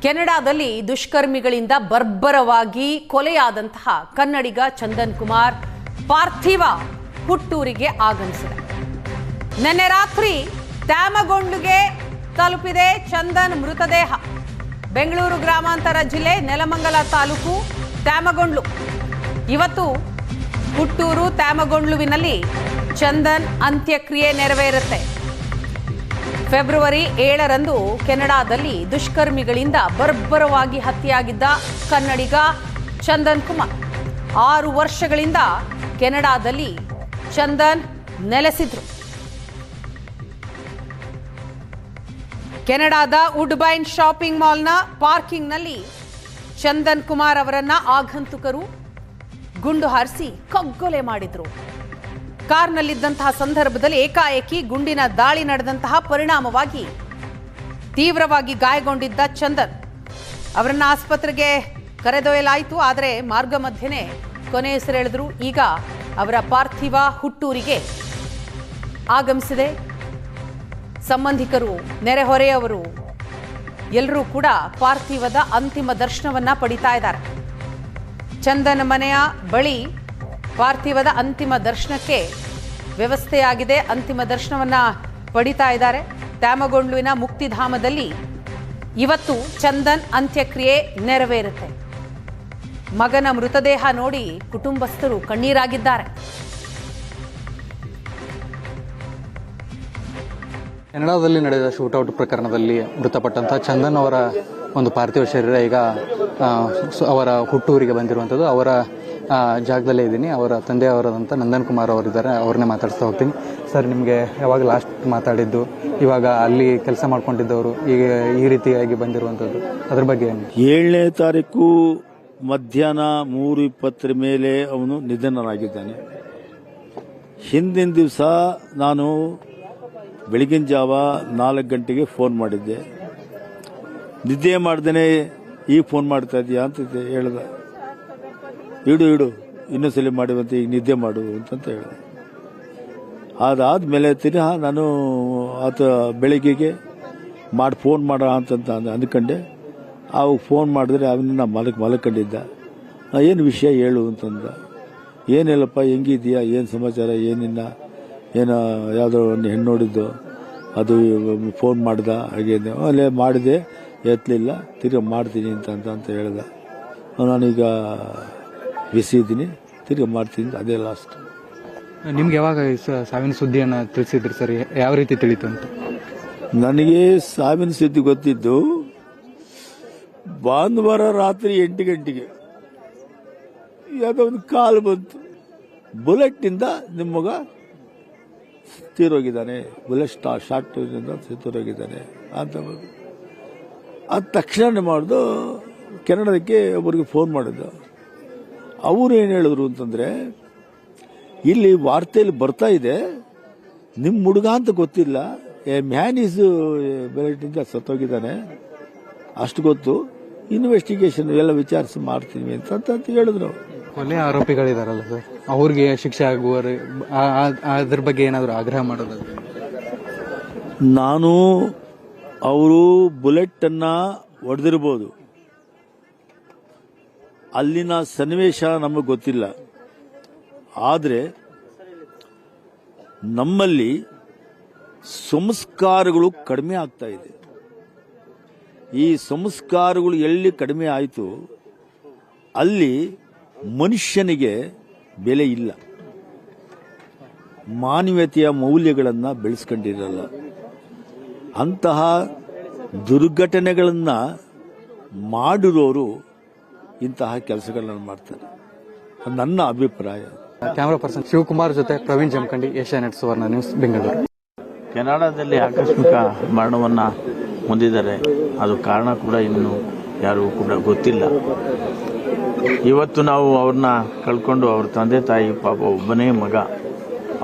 ಕೆನಡಾದಲ್ಲಿ ದುಷ್ಕರ್ಮಿಗಳಿಂದ ಬರ್ಬರವಾಗಿ ಕೊಲೆಯಾದಂತಹ ಕನ್ನಡಿಗ ಚಂದನ್ ಕುಮಾರ್ ಪಾರ್ಥಿವ ಹುಟ್ಟೂರಿಗೆ ಆಗಮಿಸಿದೆ. ನಿನ್ನೆ ರಾತ್ರಿ ತ್ಯಾಮಗೊಂಡ್ಲುಗೆ ತಲುಪಿದೆ ಚಂದನ್ ಮೃತದೇಹ. ಬೆಂಗಳೂರು ಗ್ರಾಮಾಂತರ ಜಿಲ್ಲೆ ನೆಲಮಂಗಲ ತಾಲೂಕು ತ್ಯಾಮಗೊಂಡ್ಲು. ಇವತ್ತು ಹುಟ್ಟೂರು ತ್ಯಾಮಗೊಂಡ್ಲುವಿನಲ್ಲಿ ಚಂದನ್ ಅಂತ್ಯಕ್ರಿಯೆ ನೆರವೇರುತ್ತೆ. ಫೆಬ್ರವರಿ 7ರಂದು ಕೆನಡಾದಲ್ಲಿ ದುಷ್ಕರ್ಮಿಗಳಿಂದ ಬರ್ಬರವಾಗಿ ಹತ್ಯೆಯಾಗಿದ್ದ ಕನ್ನಡಿಗ ಚಂದನ್ ಕುಮಾರ್ 6 ವರ್ಷಗಳಿಂದ ಕೆನಡಾದಲ್ಲಿ ಚಂದನ್ ನೆಲೆಸಿದ್ರು. ಕೆನಡಾದ ವುಡ್ಬೈನ್ ಶಾಪಿಂಗ್ ಮಾಲ್ನ ಪಾರ್ಕಿಂಗ್ನಲ್ಲಿ ಚಂದನ್ ಕುಮಾರ್ ಅವರನ್ನ ಆಗಂತುಕರು ಗುಂಡು ಹಾರಿಸಿ ಕಗ್ಗೊಲೆ ಮಾಡಿದ್ರು. ಕಾರ್ನಲ್ಲಿದ್ದಂತಹ ಸಂದರ್ಭದಲ್ಲಿ ಏಕಾಏಕಿ ಗುಂಡಿನ ದಾಳಿ ನಡೆದಂತಹ ಪರಿಣಾಮವಾಗಿ ತೀವ್ರವಾಗಿ ಗಾಯಗೊಂಡಿದ್ದ ಚಂದನ್ ಅವರನ್ನ ಆಸ್ಪತ್ರೆಗೆ ಕರೆದೊಯ್ಯಲಾಯಿತು. ಆದರೆ ಮಾರ್ಗ ಮಧ್ಯೆನೇ ಕೊನೆಯುಸಿರೆಳೆದ್ರು. ಈಗ ಅವರ ಪಾರ್ಥಿವ ಹುಟ್ಟೂರಿಗೆ ಆಗಮಿಸಿದೆ. ಸಂಬಂಧಿಕರು, ನೆರೆಹೊರೆಯವರು ಎಲ್ಲರೂ ಕೂಡ ಪಾರ್ಥಿವದ ಅಂತಿಮ ದರ್ಶನವನ್ನ ಪಡಿತಾ ಇದ್ದಾರೆ. ಚಂದನ್ ಮನೆಯ ಬಳಿ ಪಾರ್ಥಿವದ ಅಂತಿಮ ದರ್ಶನಕ್ಕೆ ವ್ಯವಸ್ಥೆಯಾಗಿದೆ. ಅಂತಿಮ ದರ್ಶನವನ್ನ ಪಡಿತಾ ಇದ್ದಾರೆ. ತ್ಯಾಮಗೊಂಡ್ಲುವಿನ ಮುಕ್ತಿಧಾಮದಲ್ಲಿ ಇವತ್ತು ಚಂದನ್ ಅಂತ್ಯಕ್ರಿಯೆ ನೆರವೇರುತ್ತೆ. ಮಗನ ಮೃತದೇಹ ನೋಡಿ ಕುಟುಂಬಸ್ಥರು ಕಣ್ಣೀರಾಗಿದ್ದಾರೆ. ಕೆನಡಾದಲ್ಲಿ ನಡೆದ ಶೂಟೌಟ್ ಪ್ರಕರಣದಲ್ಲಿ ಮೃತಪಟ್ಟಂತಹ ಚಂದನ್ ಅವರ ಒಂದು ಪಾರ್ಥಿವ ಶರೀರ ಈಗ ಅವರ ಹುಟ್ಟೂರಿಗೆ ಬಂದಿರುವಂಥದ್ದು. ಅವರ ಜಾಗದಲ್ಲೇ ಇದ್ದೀನಿ. ಅವರ ತಂದೆಯವರಾದಂಥ ನಂದನ್ ಕುಮಾರ್ ಅವರಿದ್ದಾರೆ. ಅವ್ರನ್ನೇ ಮಾತಾಡಿಸ್ತಾ ಹೋಗ್ತೀನಿ. ಸರ್, ನಿಮಗೆ ಯಾವಾಗ ಲಾಸ್ಟ್ ಮಾತಾಡಿದ್ದು? ಇವಾಗ ಅಲ್ಲಿ ಕೆಲಸ ಮಾಡ್ಕೊಂಡಿದ್ದವರು ಈಗ ಈ ರೀತಿಯಾಗಿ ಬಂದಿರುವಂಥದ್ದು, ಅದ್ರ ಬಗ್ಗೆ ಏನು? 7ನೇ ತಾರೀಕು ಮಧ್ಯಾಹ್ನ 3:20 ಮೇಲೆ ಅವನು ನಿಧನರಾಗಿದ್ದಾನೆ. ಹಿಂದಿನ ದಿವಸ ನಾನು ಬೆಳಗಿನ ಜಾವ 4 ಗಂಟೆಗೆ ಫೋನ್ ಮಾಡಿದ್ದೆ. ನಿದ್ದೆ ಮಾಡ್ದೇನೆ ಈಗ ಫೋನ್ ಮಾಡ್ತಾ ಇದೀಯಾ ಅಂತ ಹೇಳ್ದ. ಇಡು ಇನ್ನೊಂದ್ಸಲಿ ಮಾಡುವಂತೆ ಈಗ ನಿದ್ದೆ ಮಾಡು ಅಂತಂತ ಹೇಳಿದೆ. ಅದಾದ್ಮೇಲೆ ತಿರ್ಗಾ ನಾನು ಆತ ಬೆಳಿಗ್ಗೆಗೆ ಫೋನ್ ಮಾಡ ಅಂತ ಅಂದ್ಕೊಂಡೆ. ಅವಾಗ ಫೋನ್ ಮಾಡಿದ್ರೆ ಅವನ್ನ ಮಲಕೊಂಡಿದ್ದ. ಏನು ವಿಷಯ ಹೇಳು ಅಂತಂದ. ಏನಿಲ್ಲಪ್ಪ, ಹೆಂಗಿದೀಯಾ, ಏನು ಸಮಾಚಾರ, ಏನಿಲ್ಲ, ಏನೋ ಯಾವುದೋ ಒಂದು ಹೆಣ್ಣು ನೋಡಿದ್ದು, ಅದು ಫೋನ್ ಮಾಡ್ದ, ಹಾಗೆ ಅಲ್ಲೇ ಮಾಡಿದೆ, ಎತ್ತಲಿಲ್ಲ, ತಿರ್ಗಾ ಮಾಡ್ತೀನಿ ಅಂತ ಹೇಳ್ದ. ನಾನೀಗ ಬಿಸಿ ಇದ್ದೀನಿ, ತಿರ್ಗಾ ಮಾಡ್ತೀನಿ, ಅದೇ ಲಾಸ್ಟ್. ನಿಮ್ಗೆ ಯಾವಾಗ ಸಾವಿನ ಸುದ್ದಿಯನ್ನು ತಿಳಿಸಿದ್ರಿ ಸರ್? ಯಾವ ರೀತಿ ತಿಳಿತು ಅಂತ? ನನಗೆ ಸಾವಿನ ಸುದ್ದಿ ಗೊತ್ತಿದ್ದು ಭಾನುವಾರ ರಾತ್ರಿ 8 ಗಂಟೆಗೆ ಯಾವುದೋ ಒಂದು ಕಾಲ್ ಬಂತು. ಬುಲೆಟ್ನಿಂದ ನಿಮ್ಮ ಮಗ ತೀರೋಗಿದ್ದಾನೆ, ಬುಲೆಟ್ ಶಾರ್ಟ್ ತೀರೋಗಿದ್ದಾನೆ ಅಂತ. ಅದ ತಕ್ಷಣ ಮಾಡಿದು ಕೆನಡಾದಕ್ಕೆ ಒಬ್ಬರಿಗೆ ಫೋನ್ ಮಾಡಿದ್ದು. ಅವರು ಏನು ಹೇಳಿದ್ರು ಅಂತಂದ್ರೆ, ಇಲ್ಲಿ ವಾರ್ತೆಯಲ್ಲಿ ಬರ್ತಾ ಇದೆ, ನಿಮ್ಮ ಹುಡುಗ ಅಂತ ಗೊತ್ತಿಲ್ಲ, ಮ್ಯಾನ್ ಈಸ್ ಬುಲೆಟ್ನಿಂದ ಸತ್ತೋಗಿದ್ದಾನೆ, ಅಷ್ಟು ಗೊತ್ತು, ಇನ್ವೆಸ್ಟಿಗೇಷನ್ ಎಲ್ಲ ವಿಚಾರಿಸಿ ಮಾಡ್ತೀವಿ ಅಂತ ಹೇಳಿದ್ರು. ಕೊಲೆ ಆರೋಪಿಗಳಿದಾರಲ್ಲ ಸರ್, ಅವ್ರಿಗೆ ಶಿಕ್ಷೆ ಆಗುವ ಅದ್ರ ಬಗ್ಗೆ ಏನಾದರೂ ಆಗ್ರಹ ಮಾಡೋದು? ನಾನು ಅವರು ಬುಲೆಟ್ ಅನ್ನ ಹೊಡೆದಿರಬಹುದು, ಅಲ್ಲಿನ ಸನ್ನಿವೇಶ ನಮಗೆ ಗೊತ್ತಿಲ್ಲ. ಆದರೆ ನಮ್ಮಲ್ಲಿ ಸಂಸ್ಕಾರಗಳು ಕಡಿಮೆ ಆಗ್ತಾ ಇದೆ. ಈ ಸಂಸ್ಕಾರಗಳು ಎಲ್ಲಿ ಕಡಿಮೆ ಆಯಿತು ಅಲ್ಲಿ ಮನುಷ್ಯನಿಗೆ ಬೆಲೆ ಇಲ್ಲ, ಮಾನವೀಯತೆಯ ಮೌಲ್ಯಗಳನ್ನು ಬೆಳೆಸ್ಕೊಂಡಿರಲ್ಲ. ಅಂತಹ ದುರ್ಘಟನೆಗಳನ್ನು ಮಾಡಿರೋರು ಇಂತಹ ಕೆಲಸಗಳನ್ನು ಮಾಡ್ತಾರೆ, ನನ್ನ ಅಭಿಪ್ರಾಯ. ಕ್ಯಾಮರಾ ಪರ್ಸನ್ ಶಿವಕುಮಾರ್ ಜೊತೆ ಪ್ರವೀಣ್ ಜಮಖಂಡಿ, ಏಷ್ಯಾನೆಟ್ ಸುವರ್ಣ ನ್ಯೂಸ್, ಬೆಂಗಳೂರು. ಕೆನಡಾದಲ್ಲಿ ಆಕಸ್ಮಿಕ ಮರಣವನ್ನು ಹೊಂದಿದ್ದಾರೆ. ಅದು ಕಾರಣ ಕೂಡ ಇನ್ನು ಯಾರಿಗೂ ಕೂಡ ಗೊತ್ತಿಲ್ಲ. ಇವತ್ತು ನಾವು ಅವ್ರನ್ನ ಕಳ್ಕೊಂಡು, ಅವ್ರ ತಂದೆ ತಾಯಿ ಪಾಪ ಒಬ್ಬನೇ ಮಗ,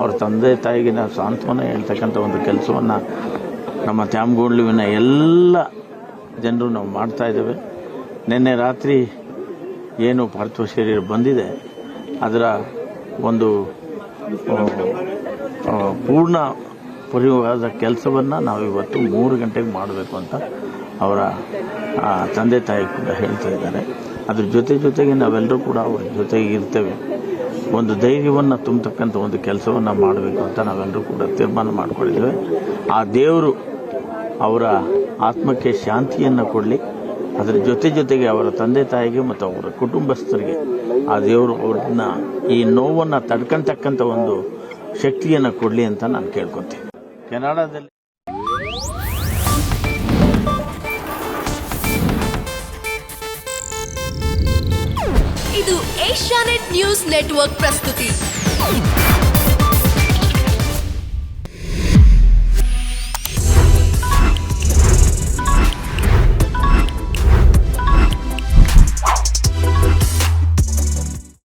ಅವ್ರ ತಂದೆ ತಾಯಿಗೆ ನಾವು ಸಾಂತ್ವನ ಹೇಳ್ತಕ್ಕಂಥ ಒಂದು ಕೆಲಸವನ್ನು ನಮ್ಮ ತ್ಯಾಮಗೊಂಡ್ಲುವಿನ ಎಲ್ಲ ಜನರು ನಾವು ಮಾಡ್ತಾ ಇದ್ದೇವೆ. ನಿನ್ನೆ ರಾತ್ರಿ ಏನು ಪಾರ್ಥಿವ ಶರೀರ ಬಂದಿದೆ ಅದರ ಒಂದು ಪೂರ್ಣ ಪರಿವಾರದ ಕೆಲಸವನ್ನು ನಾವು ಇವತ್ತು 3 ಗಂಟೆಗೆ ಮಾಡಬೇಕು ಅಂತ ಅವರ ತಂದೆ ತಾಯಿ ಕೂಡ ಹೇಳ್ತಾ ಇದ್ದಾರೆ. ಅದ್ರ ಜೊತೆಗೆ ನಾವೆಲ್ಲರೂ ಕೂಡ ಅವ್ರ ಜೊತೆಗೆ ಇರ್ತೇವೆ. ಒಂದು ಧೈರ್ಯವನ್ನು ತುಂಬತಕ್ಕಂಥ ಒಂದು ಕೆಲಸವನ್ನು ಮಾಡಬೇಕು ಅಂತ ನಾವೆಲ್ಲರೂ ಕೂಡ ತೀರ್ಮಾನ ಮಾಡಿಕೊಂಡಿದ್ದೇವೆ. ಆ ದೇವರು ಅವರ ಆತ್ಮಕ್ಕೆ ಶಾಂತಿಯನ್ನು ಕೊಡಲಿ. ಅದರ ಜೊತೆಗೆ ಅವರ ತಂದೆ ತಾಯಿಗೆ ಮತ್ತು ಅವರ ಕುಟುಂಬಸ್ಥರಿಗೆ ಆ ದೇವರು ಅವ್ರನ್ನ ಈ ನೋವನ್ನು ತಡ್ಕೊಂತಕ್ಕಂಥ ಒಂದು ಶಕ್ತಿಯನ್ನು ಕೊಡಲಿ ಅಂತ ನಾನು ಕೇಳ್ಕೊತೀನಿ. ಕೆನಡಾದಲ್ಲಿ ಇದು ಏಷ್ಯಾನೆಟ್ ನ್ಯೂಸ್ ನೆಟ್ವರ್ಕ್ ಪ್ರಸ್ತುತಿ.